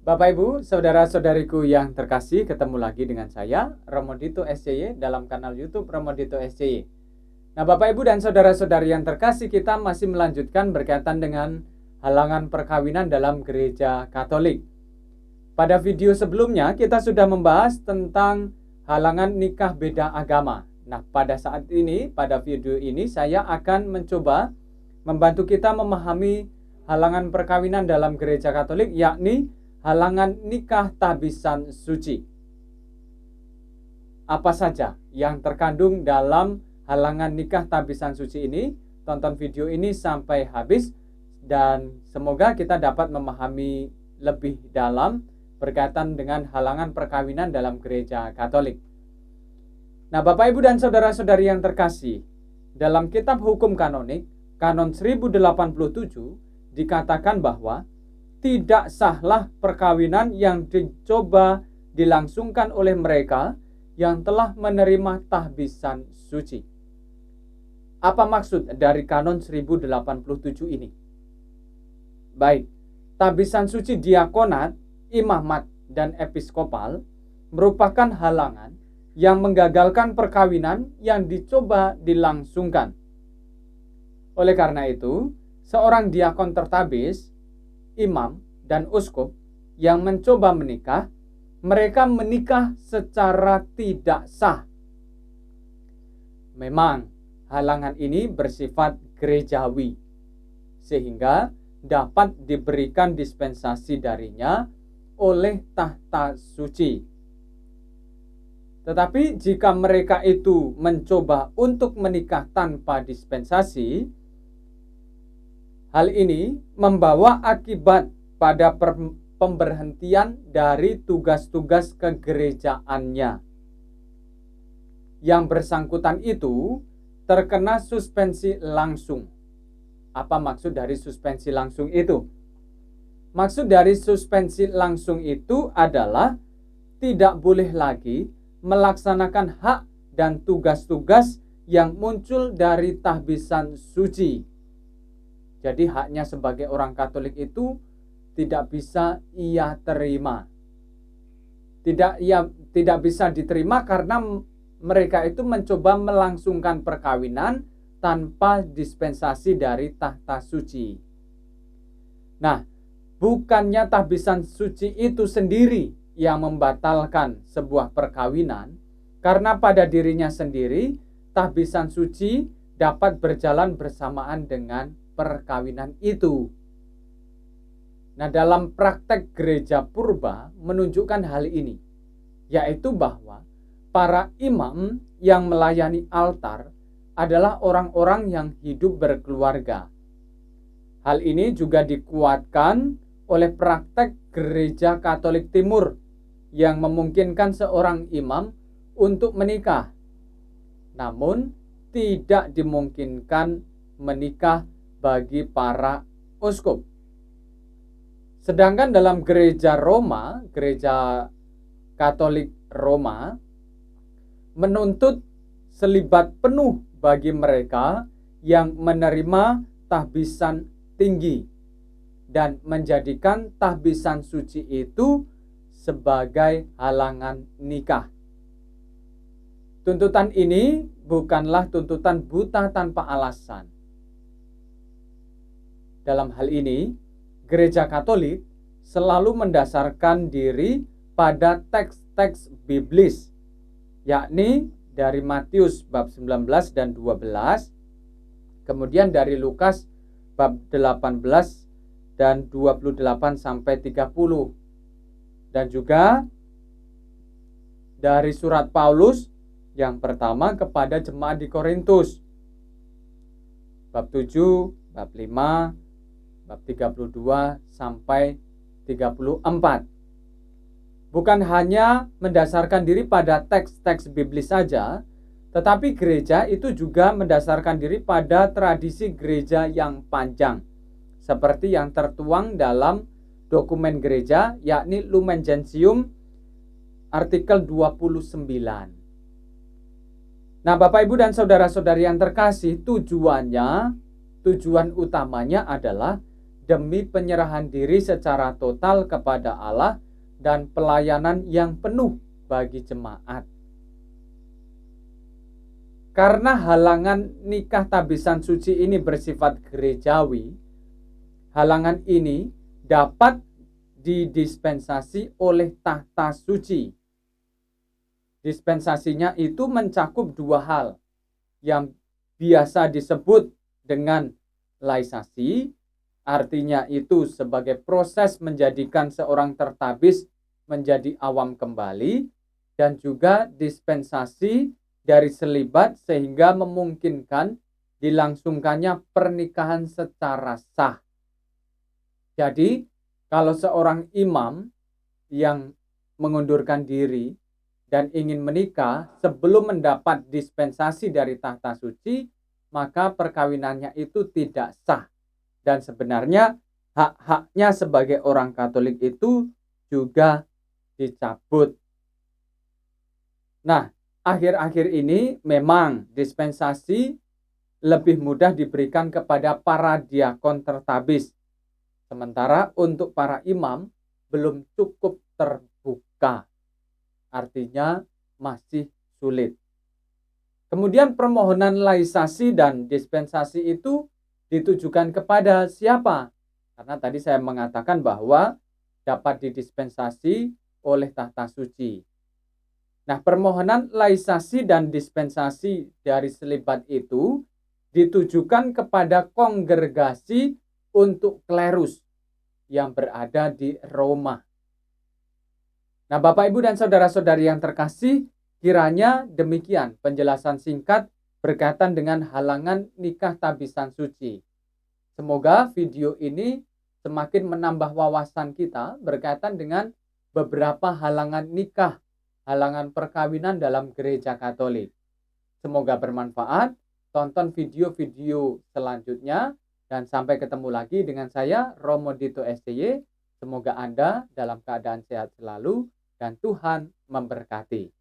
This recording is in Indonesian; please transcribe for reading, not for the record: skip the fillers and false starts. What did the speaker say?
Bapak Ibu, saudara-saudariku yang terkasih, ketemu lagi dengan saya, Romodito SCY, dalam kanal YouTube Romodito SCY. Nah, Bapak Ibu dan saudara-saudari yang terkasih, kita masih melanjutkan berkaitan dengan halangan perkawinan dalam gereja Katolik. Pada video sebelumnya, kita sudah membahas tentang halangan nikah beda agama. Nah, pada saat ini, pada video ini, saya akan mencoba membantu kita memahami halangan perkawinan dalam gereja Katolik, yakni halangan nikah tahbisan suci. Apa saja yang terkandung dalam halangan nikah tahbisan suci ini? Tonton video ini sampai habis dan semoga kita dapat memahami lebih dalam berkaitan dengan halangan perkawinan dalam gereja Katolik. Nah, Bapak Ibu dan saudara-saudari yang terkasih, dalam kitab hukum kanonik, Kanon 1087 dikatakan bahwa tidak sahlah perkawinan yang dicoba dilangsungkan oleh mereka yang telah menerima tahbisan suci. Apa maksud dari Kanon 1087 ini? Baik, tahbisan suci diakonat, imamat, dan episkopal merupakan halangan yang menggagalkan perkawinan yang dicoba dilangsungkan. Oleh karena itu, seorang diakon tertabis, imam, dan uskup yang mencoba menikah, mereka menikah secara tidak sah. Memang halangan ini bersifat gerejawi, sehingga dapat diberikan dispensasi darinya oleh tahta suci. Tetapi jika mereka itu mencoba untuk menikah tanpa dispensasi, hal ini membawa akibat pada pemberhentian dari tugas-tugas kegerejaannya. Yang bersangkutan itu terkena suspensi langsung. Apa maksud dari suspensi langsung itu? Maksud dari suspensi langsung itu adalah tidak boleh lagi melaksanakan hak dan tugas-tugas yang muncul dari tahbisan suci. Jadi haknya sebagai orang Katolik itu tidak bisa ia terima. Tidak bisa diterima karena mereka itu mencoba melangsungkan perkawinan tanpa dispensasi dari tahta suci. Nah, bukannya tahbisan suci itu sendiri yang membatalkan sebuah perkawinan, karena pada dirinya sendiri tahbisan suci dapat berjalan bersamaan dengan perkawinan itu. Nah, dalam praktek gereja purba menunjukkan hal ini, yaitu bahwa para imam yang melayani altar adalah orang-orang yang hidup berkeluarga. Hal ini juga dikuatkan oleh praktek gereja Katolik Timur yang memungkinkan seorang imam untuk menikah, namun tidak dimungkinkan menikah bagi para uskup. Sedangkan dalam gereja Roma, gereja Katolik Roma, menuntut selibat penuh bagi mereka yang menerima tahbisan tinggi dan menjadikan tahbisan suci itu sebagai halangan nikah. Tuntutan ini bukanlah tuntutan buta tanpa alasan. Dalam hal ini, gereja Katolik selalu mendasarkan diri pada teks-teks biblis, yakni dari Matius bab 19 dan 12, kemudian dari Lukas bab 18 dan 28 sampai 30, dan juga dari surat Paulus yang pertama kepada jemaat di Korintus, bab 7, bab 5, bab 32 sampai 34. Bukan hanya mendasarkan diri pada teks-teks biblis saja, tetapi gereja itu juga mendasarkan diri pada tradisi gereja yang panjang, seperti yang tertuang dalam dokumen gereja, yakni Lumen Gentium artikel 29. Nah, Bapak Ibu dan saudara-saudari yang terkasih, tujuan utamanya adalah demi penyerahan diri secara total kepada Allah dan pelayanan yang penuh bagi jemaat. Karena halangan nikah tabisan suci ini bersifat gerejawi, halangan ini dapat didispensasi oleh tahta suci. Dispensasinya itu mencakup dua hal yang biasa disebut dengan laisasi, artinya itu sebagai proses menjadikan seorang tertabis menjadi awam kembali, dan juga dispensasi dari selibat sehingga memungkinkan dilangsungkannya pernikahan secara sah. Jadi, kalau seorang imam yang mengundurkan diri dan ingin menikah sebelum mendapat dispensasi dari tahta suci, maka perkawinannya itu tidak sah. Dan sebenarnya hak-haknya sebagai orang Katolik itu juga dicabut. Nah, akhir-akhir ini memang dispensasi lebih mudah diberikan kepada para diakon tertabis. Sementara untuk para imam belum cukup terbuka. Artinya masih sulit. Kemudian permohonan laisasi dan dispensasi itu ditujukan kepada siapa? Karena tadi saya mengatakan bahwa dapat didispensasi oleh tahta suci. Nah, permohonan laisasi dan dispensasi dari selibat itu ditujukan kepada kongregasi untuk klerus yang berada di Roma. Nah, Bapak, Ibu, dan saudara-saudari yang terkasih, kiranya demikian penjelasan singkat berkaitan dengan halangan nikah tabisan suci. Semoga video ini semakin menambah wawasan kita berkaitan dengan beberapa halangan nikah, halangan perkawinan dalam gereja Katolik. Semoga bermanfaat. Tonton video-video selanjutnya dan sampai ketemu lagi dengan saya, Romo Dito STY. Semoga Anda dalam keadaan sehat selalu dan Tuhan memberkati.